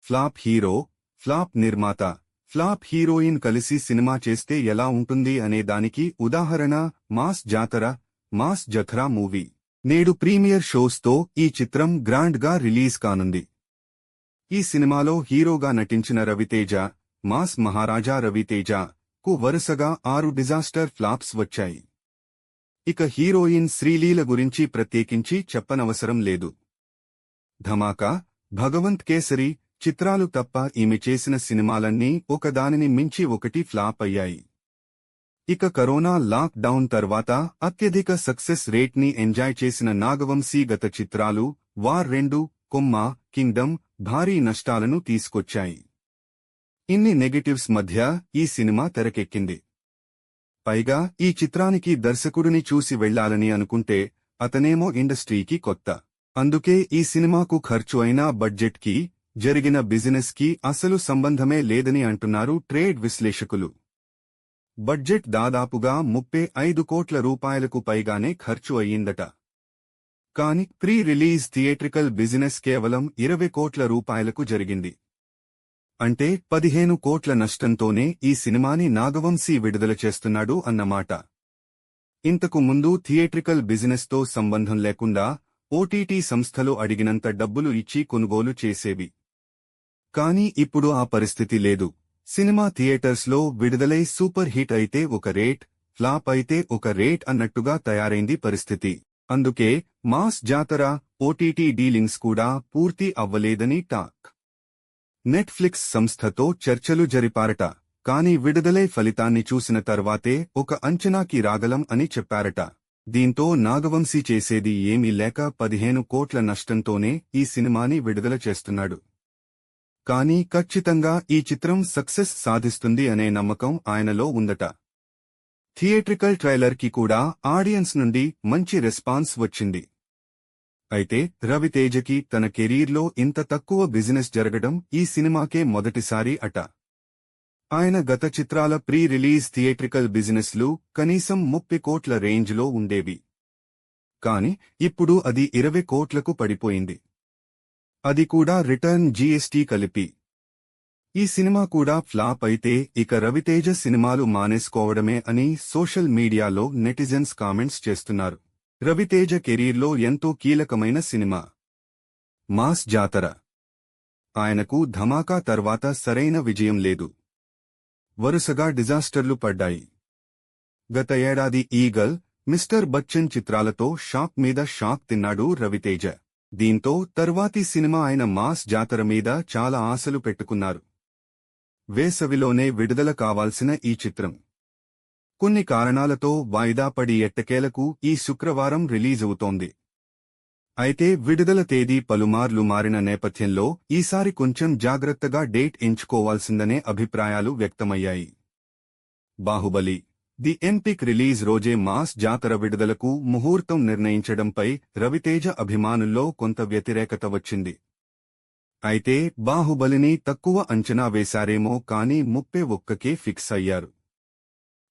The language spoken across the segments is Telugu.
ఫ్లాప్ హీరో, ఫ్లాప్ నిర్మాత, ఫ్లాప్ హీరోయిన్ కలిసి సినిమా చేస్తే ఎలా ఉంటుంది అనే దానికి ఉదాహరణ మాస్ జాతర, మాస్ జథరా మూవీ. నేడు ప్రీమియర్ షోస్తో ఈ చిత్రం గ్రాండ్గా రిలీజ్ కానుంది. ఈ సినిమాలో హీరోగా నటించిన రవితేజ, మాస్ మహారాజా రవితేజ కు వరుసగా 6 డిజాస్టర్ ఫ్లాప్స్ వచ్చాయి. ఇక హీరోయిన్ శ్రీలీల గురించి ప్రత్యేకించి చెప్పనవసరం లేదు. ధమాకా, భగవంత్ కేసరి చిత్రాలు తప్ప ఈమె చేసిన సినిమాలన్నీ ఒకదానిని మించి ఒకటి ఫ్లాప్ అయ్యాయి. ఇక కరోనా లాక్ డౌన్ తర్వాత అత్యధిక సక్సెస్ రేట్ ని ఎంజాయ్ చేసిన నాగవంశీ గత చిత్రాలు వార్ 2, కొమ్మ, కింగ్డమ్ భారీ నష్టాలను తీసుకొచ్చాయి. ఇన్ని నెగటివ్స్ మధ్య ఈ సినిమా తెరకెక్కింది. పైగా ఈ చిత్రానికి దర్శకుడిని చూసి వెళ్లాలని అనుకుంటే అతనేమో ఇండస్ట్రీకి కొత్త. అందుకే ఈ సినిమాకు ఖర్చు అయిన బడ్జెట్ కి జరిగిన బిజినెస్ కి అసలు సంబంధమే లేదని అంటున్నారు ట్రేడ్ విశ్లేషకులు. బడ్జెట్ దాదాపుగా 35 కోట్ల రూపాయలకు పైగానే ఖర్చు అయ్యిందట. కాని ప్రీ రిలీజ్ థియేట్రికల్ బిజినెస్ కేవలం 20 కోట్ల రూపాయలకు జరిగింది. అంటే 15 కోట్ల నష్టంతోనే ఈ సినిమాని నాగవంశీ విడుదల చేస్తున్నాడు అన్నమాట. ఇంతకు ముందు థియేట్రికల్ బిజినెస్తో సంబంధం లేకుండా ఓటీటీ సంస్థలు అడిగినంత డబ్బులు ఇచ్చి కొనుగోలు చేసేవి. కానీ ఇప్పుడు ఆ పరిస్థితి లేదు. సినిమా థియేటర్స్లో విడుదలై సూపర్ హిట్ అయితే ఒక రేట్, ఫ్లాప్ అయితే ఒక రేట్ అన్నట్టుగా తయారైంది పరిస్థితి. అందుకే మాస్ జాతర ఓటీటీ డీలింగ్స్ కూడా పూర్తి అవ్వలేదని టాక్. నెట్ఫ్లిక్స్ సంస్థతో చర్చలు జరిపారట. కానీ విడుదలై ఫలితాన్ని చూసిన తర్వాతే ఒక అంచనాకి రాగలం అని చెప్పారట. దీంతో నాగవంశీ చేసేది ఏమీ లేక 15 కోట్ల నష్టంతోనే ఈ సినిమాని విడుదల చేస్తున్నాడు. కానీ ఖచ్చితంగా ఈ చిత్రం సక్సెస్ సాధిస్తుంది అనే నమ్మకం ఆయనలో ఉందట. థియేట్రికల్ ట్రైలర్ కి కూడా ఆడియన్స్ నుండి మంచి రెస్పాన్స్ వచ్చింది. అయితే రవితేజకి తన కెరీర్లో ఇంత తక్కువ బిజినెస్ జరగడం ఈ సినిమాకే మొదటిసారి అట. ఆయన గత చిత్రాల ప్రీ రిలీజ్ థియేట్రికల్ బిజినెస్లు కనీసం 30 కోట్ల రేంజ్లో ఉండేవి. కాని ఇప్పుడు అది 20 కోట్లకు పడిపోయింది. అది కూడా రిటర్న్ జీఎస్టీ కలిపి. ఈ సినిమా కూడా ఫ్లాప్ అయితే ఇక రవితేజ సినిమాలు మానేసుకోవడమే అని సోషల్ మీడియాలో నెటిజన్స్ కామెంట్స్ చేస్తున్నారు. రవితేజ కెరీర్లో ఎంతో కీలకమైన సినిమా మాస్ జాతర. ఆయనకు ధమాకా తర్వాత సరైన విజయం లేదు. వరుసగా డిజాస్టర్లు పడ్డాయి. గత ఏడాది ఈగల్, మిస్టర్ బచ్చన్ చిత్రాలతో షాక్ మీద షాక్ తిన్నాడు రవితేజ. దీంతో తర్వాతి సినిమా అయిన మాస్ జాతర మీద చాలా ఆశలు పెట్టుకున్నారు. వేసవిలోనే విడుదల కావాల్సిన ఈ చిత్రం కొన్ని కారణాలతో వాయిదా పడి ఎట్టకేలకు ఈ శుక్రవారం రిలీజ్ అవుతోంది. అయితే విడుదల తేదీ పలుమార్లు మారిన నేపథ్యంలో ఈసారి కొంచెం జాగ్రత్తగా డేట్ ఎంచుకోవాల్సిందనే అభిప్రాయాలు వ్యక్తమయ్యాయి. బాహుబలి ది ఎపిక్ రిలీజ్ రోజే మాస్ జాతర విడుదలకు ముహూర్తం నిర్ణయించడంపై రవితేజ అభిమానుల్లో కొంత వ్యతిరేకత వచ్చింది. అయితే బాహుబలిని తక్కువ అంచనా వేశారేమో కానీ 31కే ఫిక్స్ అయ్యారు.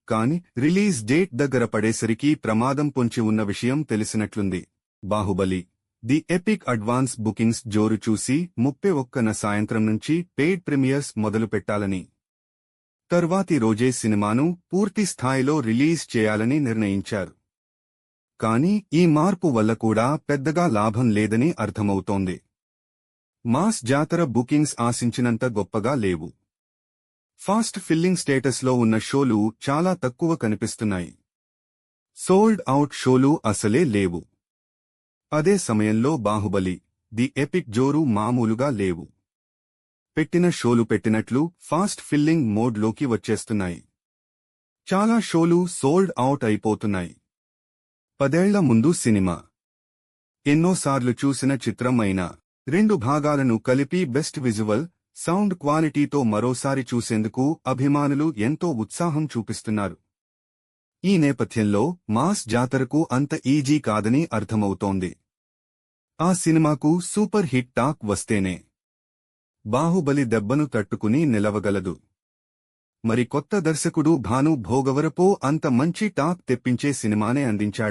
కాని రిలీజ్ డేట్ దగ్గర పడేసరికి ప్రమాదం పొంచి ఉన్న విషయం తెలిసినట్లుంది. Baahubali the epic advance bookings జోరు చూసి 31న సాయంత్రం నుంచి పెయిడ్ ప్రీమియర్స్ మొదలుపెట్టాలని, తర్వాతి రోజే సినిమాను పూర్తి స్థాయిలో రిలీజ్ చేయాలని నిర్ణయించారు. కానీ ఈ మార్పు వల్ల కూడా పెద్దగా లాభం లేదని అర్థమవుతోంది. మాస్ జాతర బుకింగ్స్ ఆశించినంత గొప్పగా లేవు. ఫాస్ట్ ఫిల్లింగ్ స్టేటస్లో ఉన్న షోలు చాలా తక్కువ కనిపిస్తున్నాయి. సోల్డ్ అవుట్ షోలు అసలే లేవు. అదే సమయంలో బాహుబలి ది ఎపిక్ జోరు మామూలుగా లేవు. పెట్టిన షోలు పెట్టినట్లు ఫాస్ట్ ఫిల్లింగ్ మోడ్లోకి వచ్చేస్తున్నాయి. చాలా షోలు సోల్డ్ అవుట్ అయిపోతున్నాయి. 10 ఏళ్ల ముందు సినిమా ఎన్నోసార్లు చూసిన చిత్రం అయినా 2 భాగాలను కలిపి బెస్ట్ విజువల్, సౌండ్ క్వాలిటీతో మరోసారి చూసేందుకు అభిమానులు ఎంతో ఉత్సాహం చూపిస్తున్నారు. ఈ నేపథ్యంలో మాస్ జాతరకు అంత ఈజీ కాదని అర్థమవుతోంది. ఆ సినిమాకు సూపర్ హిట్ టాక్ వస్తేనే బాహుబలి దెబ్బను తట్టుకుని నిలవగలదు. మరి కొత్త దర్శకుడు భాను భోగవరపో అంత మంచి టాక్ తెప్పించే సినిమానే అందించాడా?